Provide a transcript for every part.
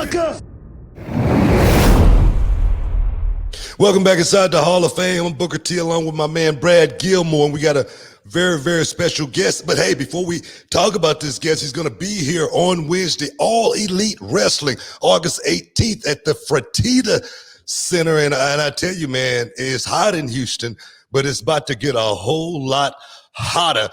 sucker! Welcome back inside the Hall of Fame. I'm Booker T along with my man Brad Gilmore, and we got a very, very special guest. But hey, before we talk about this guest, he's going to be here on Wednesday, All Elite Wrestling, August 18th at the Fertitta Center. And I tell you, man, it's hot in Houston, but it's about to get a whole lot hotter.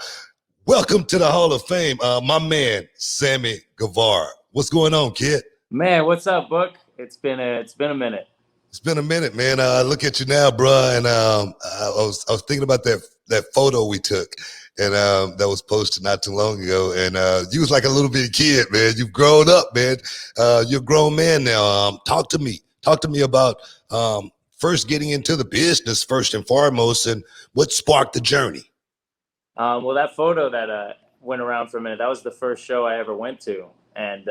Welcome to the Hall of Fame, my man, Sammy Guevara. What's going on, kid? Man, what's up, Book? It's been a minute. It's been a minute, man. Look at you now, bro. And I was thinking about that photo we took, and that was posted not too long ago. And you was like a little bitty kid, man. You've grown up, man. You're a grown man now. Talk to me. Talk to me about first getting into the business first and foremost, and what sparked the journey. Well, that photo that went around for a minute, that was the first show I ever went to, and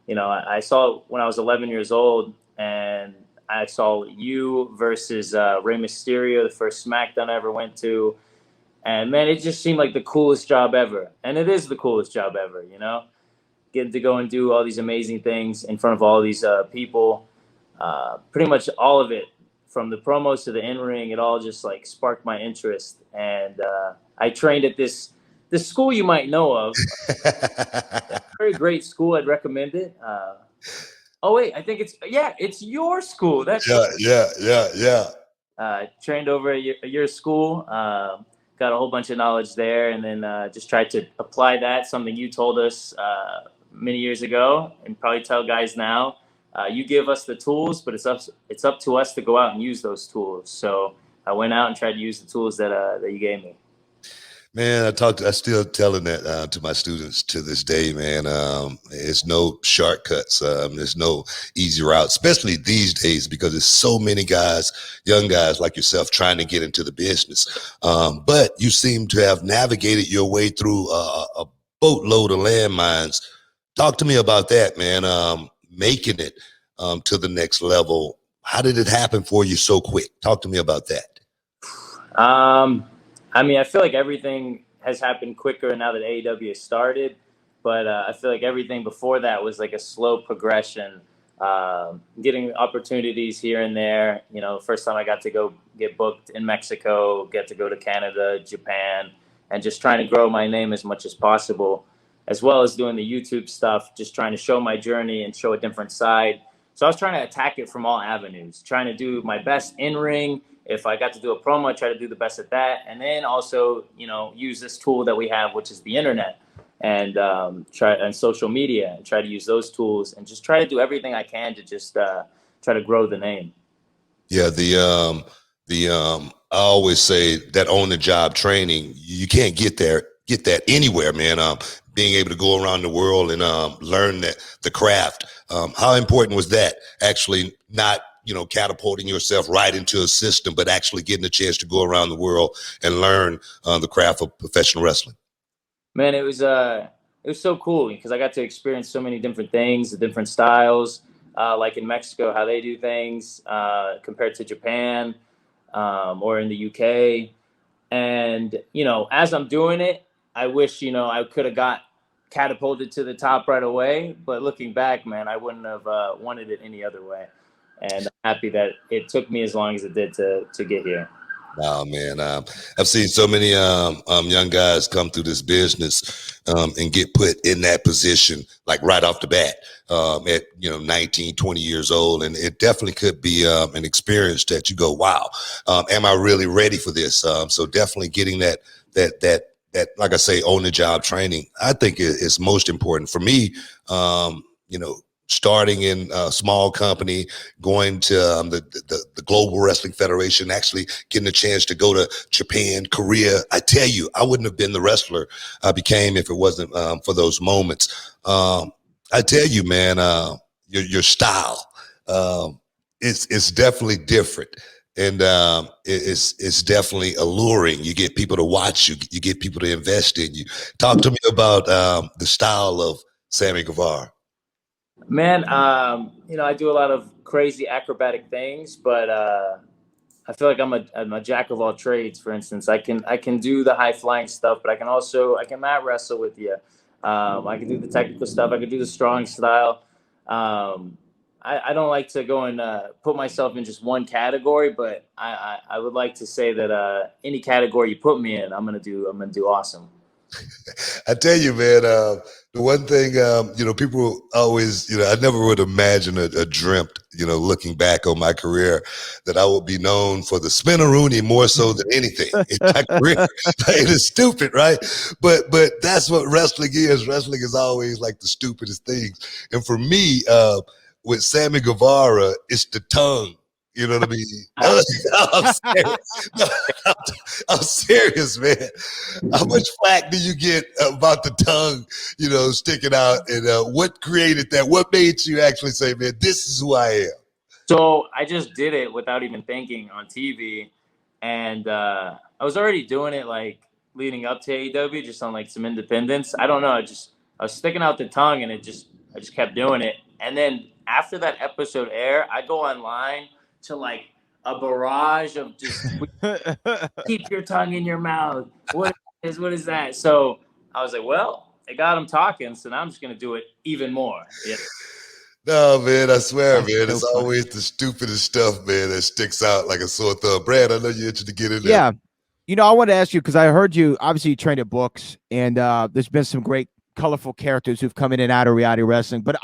I saw it when I was 11 years old, and I saw you versus Rey Mysterio, the first SmackDown I ever went to. And, man, it just seemed like the coolest job ever. And it is the coolest job ever, you know? Getting to go and do all these amazing things in front of all these people. Pretty much all of it, from the promos to the in-ring, it all just, like, sparked my interest. And I trained at this school you might know of. A very great school. I'd recommend it. Oh wait, I think it's your school. That's Yeah. Trained over at your school, got a whole bunch of knowledge there, and then just tried to apply that. Something you told us many years ago, and probably tell guys now. You give us the tools, but it's up to us to go out and use those tools. So I went out and tried to use the tools that you gave me. Man, I still telling that to my students to this day, man. It's no shortcuts. There's no easy route, especially these days, because there's so many guys, young guys like yourself, trying to get into the business. But you seem to have navigated your way through a boatload of landmines. Talk to me about that, man. Making it to the next level. How did it happen for you so quick? Talk to me about that. I mean, I feel like everything has happened quicker now that AEW has started, but I feel like everything before that was like a slow progression, getting opportunities here and there. You know, first time I got to go get booked in Mexico, get to go to Canada, Japan, and just trying to grow my name as much as possible, as well as doing the YouTube stuff, just trying to show my journey and show a different side. So I was trying to attack it from all avenues, trying to do my best in-ring. If I got to do a promo, I try to do the best at that. And then also, use this tool that we have, which is the internet, and social media, and try to use those tools and just try to do everything I can to just try to grow the name. Yeah, I always say that on the job training, you can't get that anywhere, man. Being able to go around the world and learn the craft. How important was that? Actually, not catapulting yourself right into a system, but actually getting a chance to go around the world and learn the craft of professional wrestling. Man, it was so cool because I got to experience so many different things, the different styles, like in Mexico, how they do things compared to Japan or in the UK. And, as I'm doing it, I wish, I could have got catapulted to the top right away. But looking back, man, I wouldn't have wanted it any other way. And I'm happy that it took me as long as it did to get here. Oh, man. I've seen so many young guys come through this business and get put in that position, like right off the bat at, 19, 20 years old. And it definitely could be an experience that you go, wow, am I really ready for this? So definitely getting that, like I say, on the job training, I think is most important for me. Starting in a small company, going to the Global Wrestling Federation, actually getting a chance to go to Japan, Korea. I tell you, I wouldn't have been the wrestler I became if it wasn't for those moments. I tell you, man, your style, it's definitely different. And it's definitely alluring. You get people to watch you. You get people to invest in you. Talk to me about the style of Sammy Guevara. Man, I do a lot of crazy acrobatic things, but I feel like I'm a jack of all trades. For instance, I can do the high flying stuff, but I can mat wrestle with you. I can do the technical stuff. I can do the strong style. I don't like to go and put myself in just one category, but I would like to say that any category you put me in, I'm gonna do awesome. I tell you, man, the one thing, people always, I never would imagine a dreamt, looking back on my career, that I would be known for the spinneroonie more so than anything in my career. It is stupid, right? But that's what wrestling is. Wrestling is always like the stupidest things. And for me, with Sammy Guevara, it's the tongue. You know what I mean? I'm serious. I'm serious, man. How much flack do you get about the tongue, sticking out? And what created that? What made you actually say, man, this is who I am? So I just did it without even thinking on TV. And I was already doing it like leading up to AEW, just on like some independence. I don't know. I was sticking out the tongue and I just kept doing it. And then after that episode aired, I go online to like a barrage of just keep your tongue in your mouth. What is that? So I was like, well, it got him talking, so now I'm just gonna do it even more. Yeah. No, man, I swear, That's man, so it's funny. always the stupidest stuff, man, that sticks out like a sore thumb. Brad, I know you're interested to get in there. Yeah. I want to ask you, because I heard you, obviously you trained at books, and there's been some great colorful characters who've come in and out of reality wrestling. But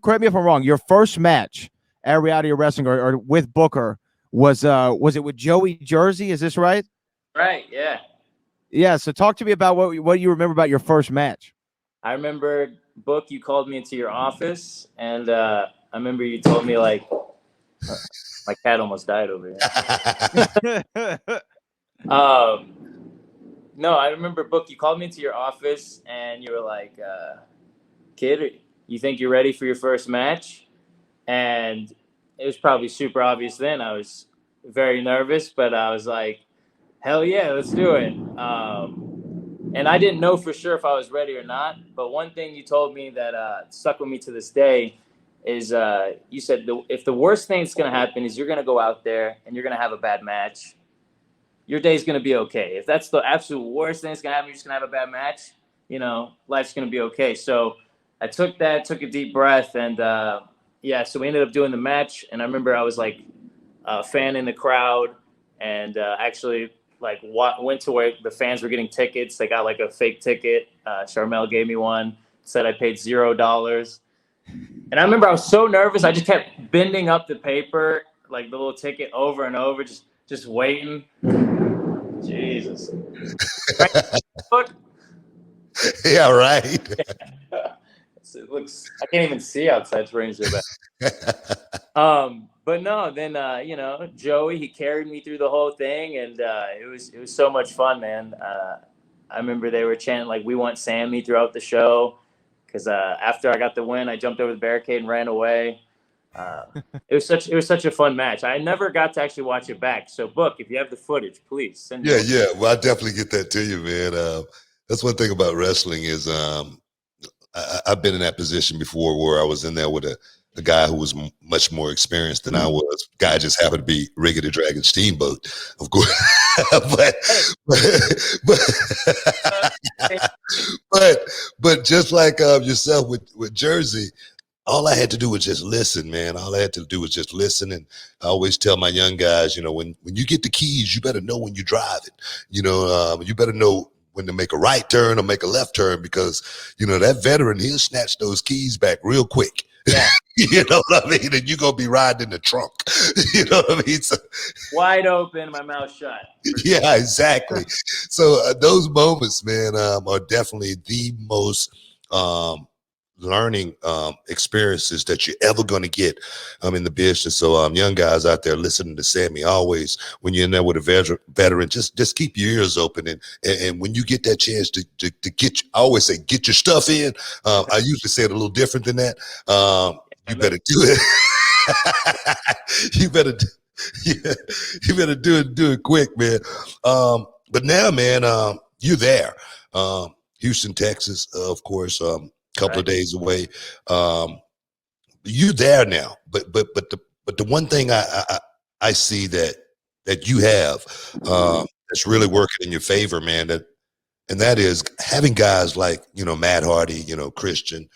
correct me if I'm wrong, your first match at reality wrestling or with Booker was it with Joey Jersey? Is this right? Right, yeah. Yeah. So talk to me about what you remember about your first match. I remember, Book, you called me into your office, and I remember you told me like my cat almost died over here. No, I remember, Book, you called me into your office and you were like, kid, you think you're ready for your first match? And it was probably super obvious then. I was very nervous, but I was like, hell yeah, let's do it. And I didn't know for sure if I was ready or not. But one thing you told me that stuck with me to this day is you said if the worst thing that's going to happen is you're going to go out there and you're going to have a bad match, your day's going to be okay. If that's the absolute worst thing that's going to happen, you're just going to have a bad match, life's going to be okay. So I took a deep breath, and so we ended up doing the match. And I remember I was like a fan in the crowd, and actually like went to where the fans were getting tickets. They got like a fake ticket. Charmel gave me one, said I paid $0. And I remember I was so nervous. I just kept bending up the paper, like the little ticket over and over, just waiting. Jesus. Yeah, right. It looks, I can't even see outside. It's raining so bad. But no, then Joey, he carried me through the whole thing, and it was so much fun, man. I remember they were chanting like "We want Sammy" throughout the show, because after I got the win, I jumped over the barricade and ran away. It was such a fun match. I never got to actually watch it back. So, Book, if you have the footage, please send me. Yeah. Well, I definitely get that to you, man. That's one thing about wrestling is I've been in that position before where I was in there with a guy who was much more experienced than I was. Guy just happened to be Ricky the Dragon Steamboat, of course. but just like yourself with Jersey, all I had to do was just listen, man. All I had to do was just listen. And I always tell my young guys, when you get the keys, you better know when you drive it. You better know when to make a right turn or make a left turn, because, that veteran, he'll snatch those keys back real quick. Yeah. You know what I mean? And you're going to be riding in the trunk. You know what I mean? So, wide open, my mouth shut. Yeah, exactly. So those moments, man, are definitely the most learning experiences that you're ever going to get in the business. So young guys out there listening to Sammy, always when you're in there with a veteran, just keep your ears open, and when you get that chance to get, I always say, get your stuff in. I usually say it a little different than that. You better do it. You better do it quick, man. But now, man, you're there. Houston, Texas, of course, couple of days away. You're there now, but the one thing I see that you have that's really working in your favor, man, and that is having guys like Matt Hardy, Christian,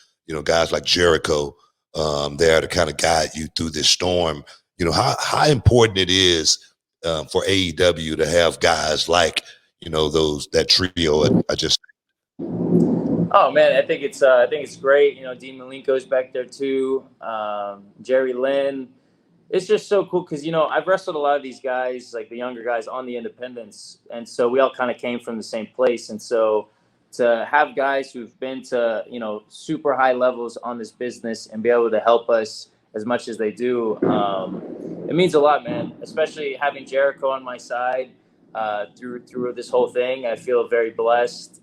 guys like Jericho, there to kind of guide you through this storm. You know, how important it is for AEW to have guys like, you know, that trio I just. Oh man, I think it's great. You know, Dean Malenko's back there too. Jerry Lynn. It's just so cool because, you know, I've wrestled a lot of these guys, like the younger guys on the independents. And so we all kind of came from the same place. And so to have guys who've been to, you know, super high levels on this business and be able to help us as much as they do, it means a lot, man, especially having Jericho on my side through this whole thing. I feel very blessed.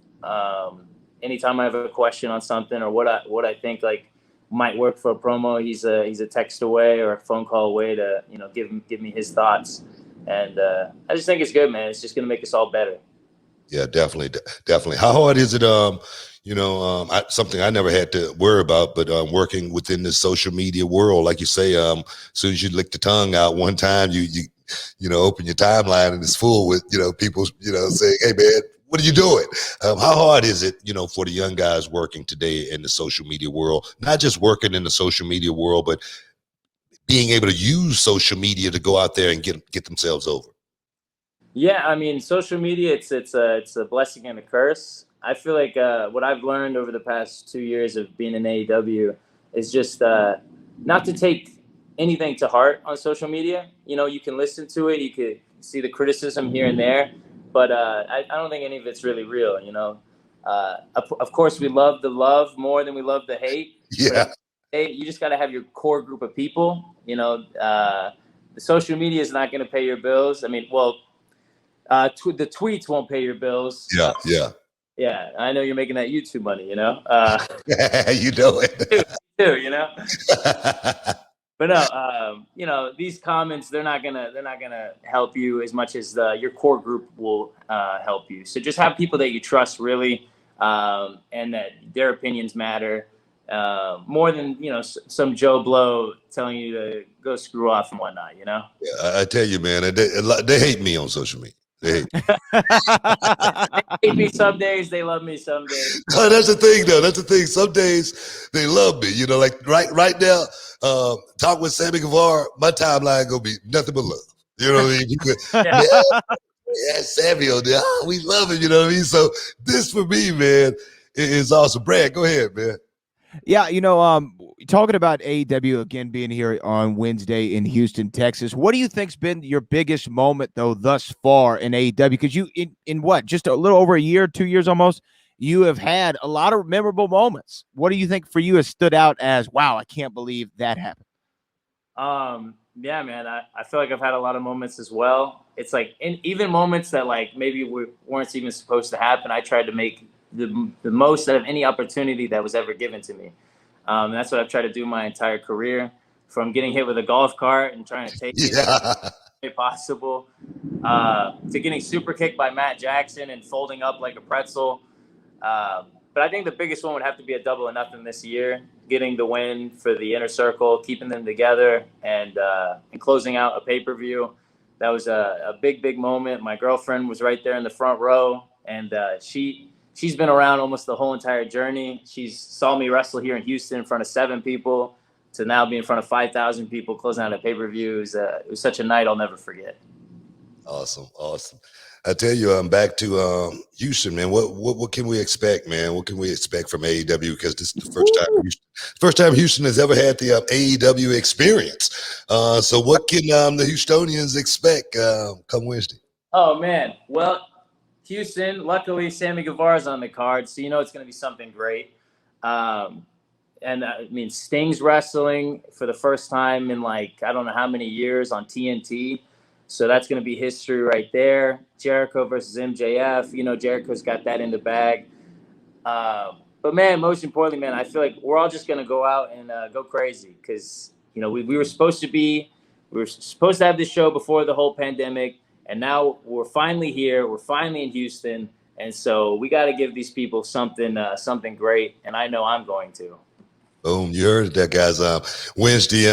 Anytime I have a question on something or what I think, like, might work for a promo, he's a text away or a phone call away to, you know, give me his thoughts, and I just think it's good, man. It's just gonna make us all better. Yeah, definitely. How hard is it? You know, something I never had to worry about, but working within the social media world, like you say, as soon as you lick the tongue out one time, you know, open your timeline and it's full with, you know, people, you know, saying, "Hey, man, what are you doing?" How hard is it, you know, for the young guys working today in the social media world, not just working in the social media world, but being able to use social media to go out there and get themselves over? Yeah, I mean, social media, it's a blessing and a curse. I feel like what I've learned over the past 2 years of being in AEW is just not to take anything to heart on social media. You know, you can listen to it, you could see the criticism here and there, but I don't think any of it's really real. You know, of course, we love the love more than we love the hate. Yeah. But you just got to have your core group of people. You know, the social media is not going to pay your bills. I mean, well. The tweets won't pay your bills. Yeah. Yeah, I know you're making that YouTube money, you know. You know it. Too, you know. But no, you know, these comments, they're not gonna help you as much as your core group will help you. So just have people that you trust really, and that their opinions matter more than, you know, some Joe Blow telling you to go screw off and whatnot. You know. Yeah, I tell you, man, they hate me on social media. They hate me some days, they love me some days. That's the thing, though. That's the thing. Some days they love me. You know, like right now, talk with Sammy Guevara, my timeline gonna be nothing but love. You know what I mean? Yeah, Sammy on there. Oh, we love him. You know what I mean? So this for me, man, is awesome. Brad, go ahead, man. Yeah, you know, talking about AEW again being here on Wednesday in Houston, Texas. What do you think's been your biggest moment though thus far in AEW? Because you in what, just a little over a year, 2 years almost, you have had a lot of memorable moments. What do you think for you has stood out as, wow, I can't believe that happened? Yeah, man, I feel like I've had a lot of moments as well. It's like even moments that like maybe weren't even supposed to happen. I tried to make the most out of any opportunity that was ever given to me. And that's what I've tried to do my entire career, from getting hit with a golf cart and trying to take it possible, to getting super kicked by Matt Jackson and folding up like a pretzel. But I think the biggest one would have to be a Double or Nothing this year, getting the win for the Inner Circle, keeping them together, and closing out a pay-per-view. That was a big moment. My girlfriend was right there in the front row, and she's been around almost the whole entire journey. She saw me wrestle here in Houston in front of 7 people to now be in front of 5,000 people closing out a pay-per-view. It was such a night I'll never forget. Awesome. I tell you, I'm back to Houston, man. What can we expect, man? What can we expect from AEW? Because this is the first time Houston has ever had the AEW experience. So what can the Houstonians expect come Wednesday? Oh, man. Well, Houston, luckily Sammy Guevara's on the card, so you know it's going to be something great. And I mean, Sting's wrestling for the first time in like I don't know how many years on TNT, so that's going to be history right there. Jericho versus MJF, you know, Jericho's got that in the bag. But man, most importantly, man, I feel like we're all just going to go out and go crazy because, you know, we were supposed to have this show before the whole pandemic. And now we're finally here. We're finally in Houston. And so we got to give these people something great. And I know I'm going to. Boom. You heard that, guys. Wednesday,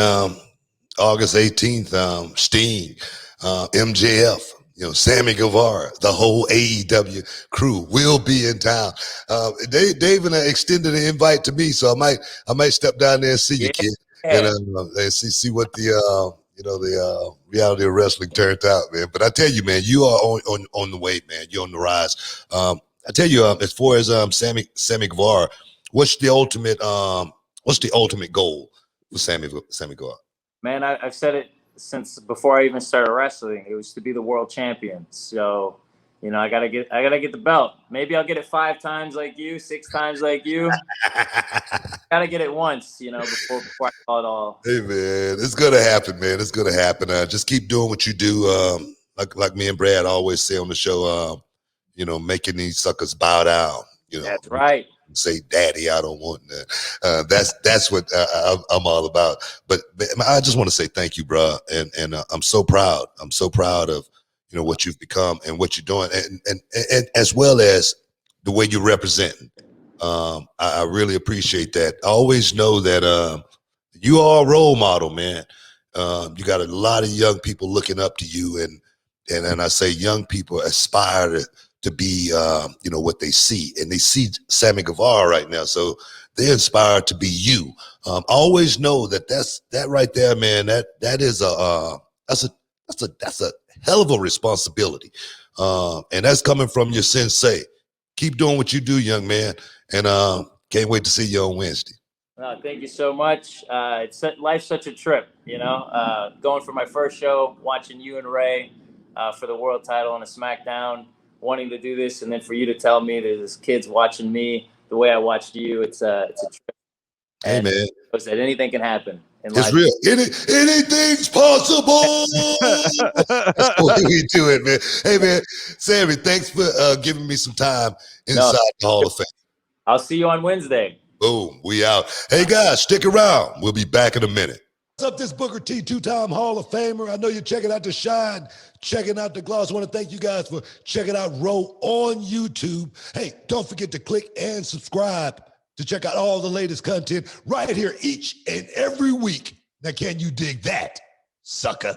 August 18th, Sting, MJF, you know, Sammy Guevara, the whole AEW crew will be in town. They even extended an invite to me. So I might step down there and see you, kid. And they see what the reality of wrestling turned out, man. But I tell you, man, you are on the way, man. You're on the rise. I tell you, as far as Sammy Guevara, what's the ultimate goal for Sammy Guevara? Man, I've said it since before I even started wrestling. It was to be the world champion. So, I gotta get the belt. Maybe I'll get it 5 times like you, 6 times like you. Gotta get it once, before I call it all. Hey man, it's gonna happen, man. It's gonna happen. Just keep doing what you do. Like me and Brad always say on the show, making these suckers bow down. That's right. Say, "Daddy, I don't want that." That's what I'm all about. But I just want to say thank you, bro, and I'm so proud. I'm so proud of what you've become and what you're doing, and as well as the way you represent. I really appreciate that. I always know that you are a role model, man. You got a lot of young people looking up to you, and I say young people aspire to be what they see, and they see Sammy Guevara right now, so they're inspired to be you. I always know that right there, man. That is that's a hell of a responsibility, and that's coming from your sensei. Keep doing what you do, young man, and can't wait to see you on Wednesday. Thank you so much. Life's such a trip, going for my first show, watching you and Ray for the world title on a SmackDown, wanting to do this, and then for you to tell me there's kids watching me the way I watched you. It's a trip. Hey, man. That anything can happen. It's real. Anything's possible. That's the way we do it, man. Hey, man, Sammy, thanks for giving me some time inside the Hall of Fame. I'll see you on Wednesday. Boom, we out. Hey, guys, stick around. We'll be back in a minute. What's up, this Booker T, 2-time Hall of Famer. I know you're checking out the Shine, checking out the Gloss. I want to thank you guys for checking out Row on YouTube. Hey, don't forget to click and subscribe to check out all the latest content right here each and every week. Now, can you dig that, sucker?